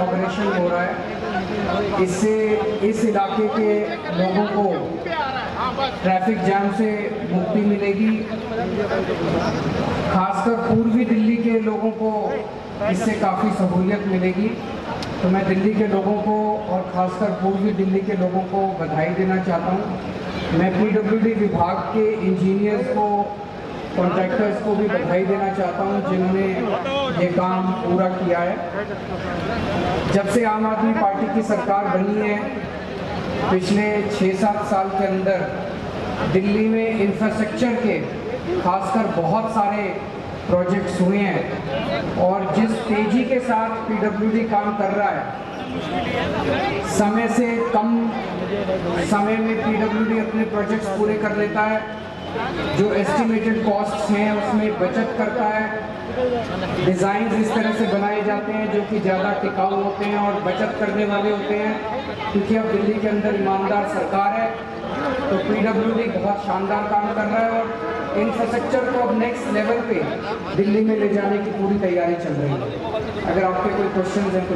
Inauguration हो रहा है। इससे इस इलाके के लोगों को ट्रैफिक जाम से मुक्ति मिलेगी। खासकर पूर्वी दिल्ली के लोगों को इससे काफ़ी सहूलियत मिलेगी। तो मैं दिल्ली के लोगों को और ख़ासकर पूर्वी दिल्ली के लोगों को बधाई देना चाहता हूँ। मैं पीडब्ल्यूडी विभाग के इंजीनियर्स को, कॉन्ट्रैक्टर्स को भी बधाई देना चाहता हूँ जिन्होंने ये काम पूरा किया है। जब से आम आदमी पार्टी की सरकार बनी है, पिछले 6-7 साल के अंदर दिल्ली में इंफ्रास्ट्रक्चर के खासकर बहुत सारे प्रोजेक्ट्स हुए हैं और जिस तेज़ी के साथ पीडब्ल्यूडी काम कर रहा है, समय से कम समय में पीडब्ल्यूडी अपने प्रोजेक्ट्स पूरे कर लेता है। जो एस्टिमेटेड कॉस्ट्स हैं उसमें बचत करता है। डिज़ाइन इस तरह से बनाए जाते हैं जो कि ज़्यादा टिकाऊ होते हैं और बचत करने वाले होते हैं। क्योंकि अब दिल्ली के अंदर ईमानदार सरकार है, तो पीडब्ल्यूडी बहुत शानदार काम कर रहा है और इंफ्रास्ट्रक्चर को अब नेक्स्ट लेवल पे दिल्ली में ले जाने की पूरी तैयारी चल रही है। अगर आपके कोई क्वेश्चन हैं तो।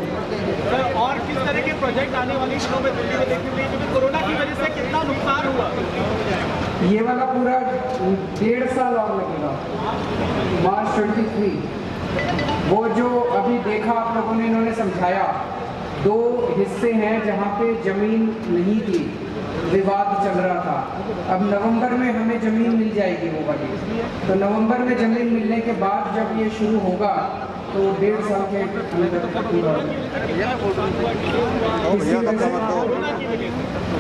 और किस तरह के प्रोजेक्ट आने वाले दिनों में दिल्ली में देखने मिले, क्योंकि कोरोना की वजह से कितना नुकसान हुआ? ये वाला पूरा 1.5 साल और लगेगा, मार्च 23। वो जो अभी देखा आप लोगों ने, इन्होंने समझाया 2 हिस्से हैं जहाँ पे ज़मीन नहीं थी, विवाद चल रहा था। अब नवंबर में हमें ज़मीन मिल जाएगी वो वाली, तो नवंबर में ज़मीन मिलने के बाद जब ये शुरू होगा तो 1.5 साल के अंदर पूरा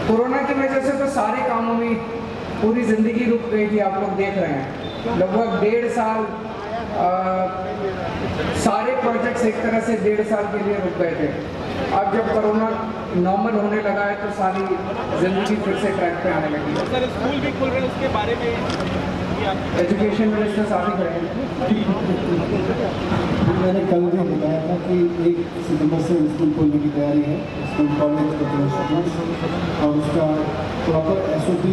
कोरोना की वजह से तो सारे कामों में पूरी ज़िंदगी रुक गई थी। आप लोग देख रहे हैं लगभग 1.5 साल सारे प्रोजेक्ट्स एक तरह से 1.5 साल के लिए रुक गए थे। अब जब कोरोना नॉर्मल होने लगा है तो सारी ज़िंदगी फिर से ट्रैक पे आने लगी है। सर स्कूल भी खुल रहे हैं, उसके बारे में एजुकेशन मिनिस्टर साथ ही करेंगे। मैंने कल भी बताया था कि 1 सितंबर से स्कूल खोलने की तैयारी है, स्कूल कॉलेज और उसका प्रॉपर SOP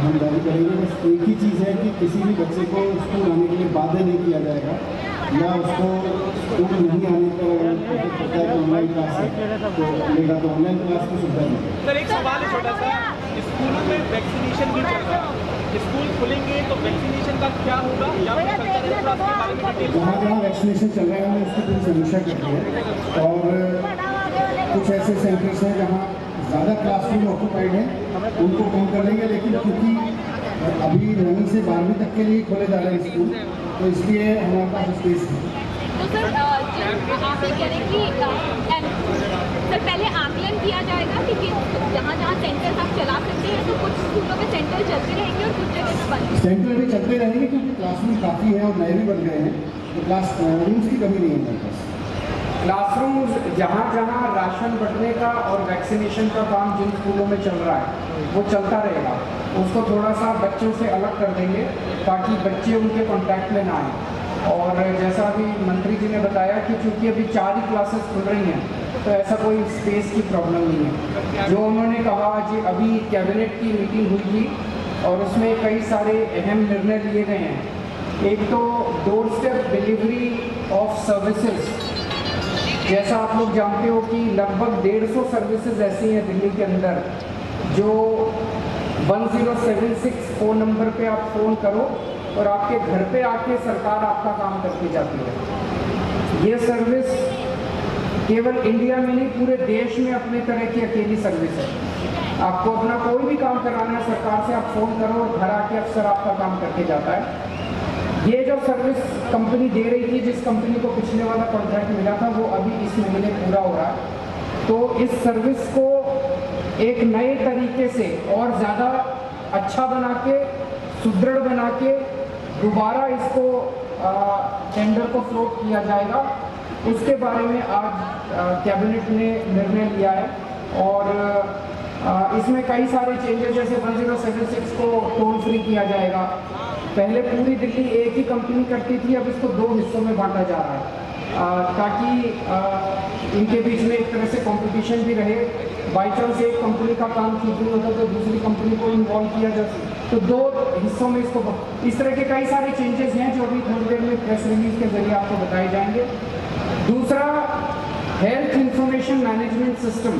हम जारी करेंगे। बस एक ही चीज़ है कि किसी भी बच्चे को स्कूल आने के लिए बाध्य नहीं किया जाएगा, या उसको स्कूल नहीं आने पर पता है कि ऑनलाइन क्लास है तो लेगा, तो ऑनलाइन क्लास की सुविधा नहीं। सर एक सवाल है छोटा सा, स्कूलों में वैक्सीनेशन भी चल रहा है, स्कूल खुलेंगे तो वैक्सीनेशन का क्या होगा या जहाँ जहाँ वैक्सीनेशन चल रहा है हमने उसकी पूरी समीक्षा कर दी है। और कुछ ऐसे सेंटर्स हैं जहाँ ज़्यादा क्लासरूम ऑक्यूपाइड हैं, उनको कम कर देंगे, लेकिन क्योंकि अभी 9वीं से 12वीं तक के लिए खोले जा रहे हैं स्कूल, तो इसलिए हमारे पास स्पेस है। तो सर आप ये कह रहे हैं कि सर पहले आकलन किया जाएगा कि जहाँ जहाँ सेंटर आप चला सकते हैं तो कुछ स्कूलों में सेंटर चलते रहेंगे और कुछ जगह में बंद। सेंटर भी चलते रहेंगे क्योंकि क्लासरूम काफ़ी है और नए भी बन गए हैं, तो क्लास रूम्स की कमी नहीं है हमारे पास। क्लासरूम्स जहाँ जहाँ राशन बंटने का और वैक्सीनेशन का काम जिन स्कूलों में चल रहा है वो चलता रहेगा। उसको थोड़ा सा बच्चों से अलग कर देंगे ताकि बच्चे उनके कॉन्टैक्ट में ना आए। और जैसा अभी मंत्री जी ने बताया कि चूँकि अभी 4 ही क्लासेस खुल रही हैं तो ऐसा कोई स्पेस की प्रॉब्लम नहीं है। जो उन्होंने कहा जी, अभी कैबिनेट की मीटिंग हुई थी और उसमें कई सारे अहम निर्णय लिए गए हैं। एक तो door step delivery of services, जैसा आप लोग जानते हो कि लगभग 150 सर्विसेज ऐसी हैं दिल्ली के अंदर जो 1076 फ़ोन नंबर पे आप फ़ोन करो और आपके घर पे आके सरकार आपका काम करके जाती है। ये सर्विस केवल इंडिया में नहीं, पूरे देश में अपने तरह की अकेली सर्विस है। आपको अपना कोई भी काम कराना है सरकार से, आप फ़ोन करो और घर आके अफसर आपका काम करके जाता है। ये जो सर्विस कंपनी दे रही थी, जिस कंपनी को पिछले वाला कॉन्ट्रैक्ट मिला था, वो अभी इस महीने पूरा हो रहा है। तो इस सर्विस को एक नए तरीके से और ज़्यादा अच्छा बना के, सुदृढ़ बना के दोबारा इसको टेंडर को फ्लोट किया जाएगा। उसके बारे में आज कैबिनेट ने निर्णय लिया है और इसमें कई सारे चेंजेस, जैसे 1076 को टोल फ्री किया जाएगा। पहले पूरी दिल्ली एक ही कंपनी करती थी, अब इसको 2 हिस्सों में बांटा जा रहा है ताकि इनके बीच में एक तरह से कंपटीशन भी रहे। बाई चांस एक कंपनी का काम ठीक नहीं होता तो दूसरी कंपनी को इन्वॉल्व किया जा सकता, तो 2 हिस्सों में इसको, इस तरह के कई सारे चेंजेस हैं जो अभी थोड़ी देर में प्रेस रिलीज के जरिए आपको बताए जाएंगे। दूसरा, हेल्थ इंफॉर्मेशन मैनेजमेंट सिस्टम,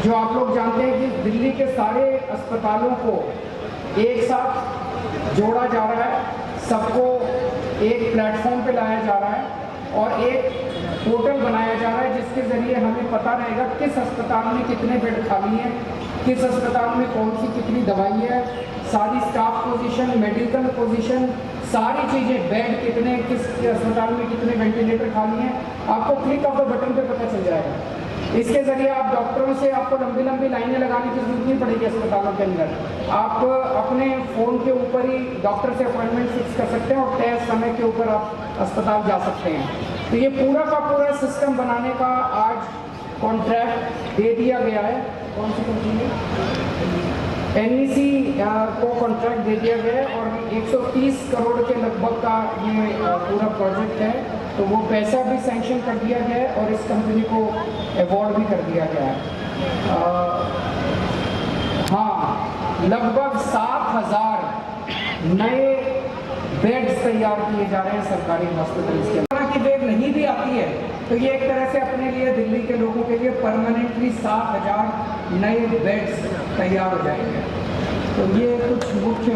जो आप लोग जानते हैं कि दिल्ली के सारे अस्पतालों को एक साथ जोड़ा जा रहा है, सबको एक प्लेटफॉर्म पे लाया जा रहा है और एक पोर्टल बनाया जा रहा है जिसके ज़रिए हमें पता रहेगा किस अस्पताल में कितने बेड खाली हैं, किस अस्पताल में कौन सी कितनी दवाई है, सारी स्टाफ पोजीशन, मेडिकल पोजीशन, सारी चीज़ें, बेड कितने, किस अस्पताल में कितने वेंटिलेटर खाली हैं, आपको क्लिक ऑफ द बटन पे पता चल जाएगा। इसके ज़रिए आप डॉक्टरों से आपको लंबी लंबी लाइनें लगाने की जरूरत नहीं पड़ेगी अस्पतालों के अंदर। आप अपने फ़ोन के ऊपर ही डॉक्टर से अपॉइंटमेंट फिक्स कर सकते हैं और तय समय के ऊपर आप अस्पताल जा सकते हैं। तो ये पूरा का पूरा सिस्टम बनाने का आज कॉन्ट्रैक्ट दे दिया गया है। कौन सी कंपनी है? NEC को कॉन्ट्रैक्ट दे दिया गया है और 130 करोड़ के लगभग का ये पूरा प्रोजेक्ट है। तो वो पैसा भी सैंक्शन कर दिया गया है और इस कंपनी को अवार्ड भी कर दिया गया है। हाँ, लगभग 7,000 नए बेड्स तैयार किए जा रहे हैं सरकारी हॉस्पिटल्स के। तरह की बेड नहीं भी आती है तो ये एक तरह से अपने लिए, दिल्ली के लोगों के लिए परमानेंटली 7,000 नए बेड्स तैयार हो जाएंगे। तो ये कुछ मुख्य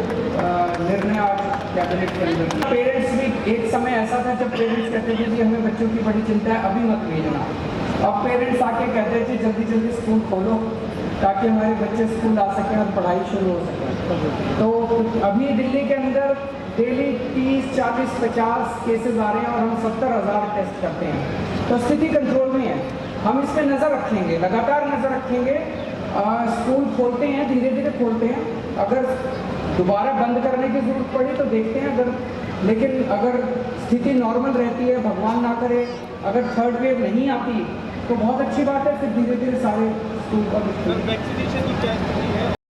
निर्णय आज कैबिनेट के अंदर। पेरेंट्स भी, एक समय ऐसा था जब पेरेंट्स कहते थे कि हमें बच्चों की बड़ी चिंता है, अभी मत भेजना। अब पेरेंट्स आके कहते थे जल्दी जल्दी स्कूल खोलो ताकि हमारे बच्चे स्कूल आ सकें और पढ़ाई शुरू हो सके। तो अभी दिल्ली के अंदर डेली 30, 40, 50 केसेस आ रहे हैं और हम 70,000 टेस्ट करते हैं। तो स्थिति कंट्रोल में है। हम इस पर नज़र रखेंगे, लगातार नज़र रखेंगे। स्कूल खोलते हैं, धीरे धीरे खोलते हैं। अगर दोबारा बंद करने की ज़रूरत पड़ी तो देखते हैं, लेकिन अगर स्थिति नॉर्मल रहती है, भगवान ना करे, अगर थर्ड वेव नहीं आती तो बहुत अच्छी बात है। फिर धीरे धीरे सारे स्कूल वैक्सीनेशन की क्या स्थिति है?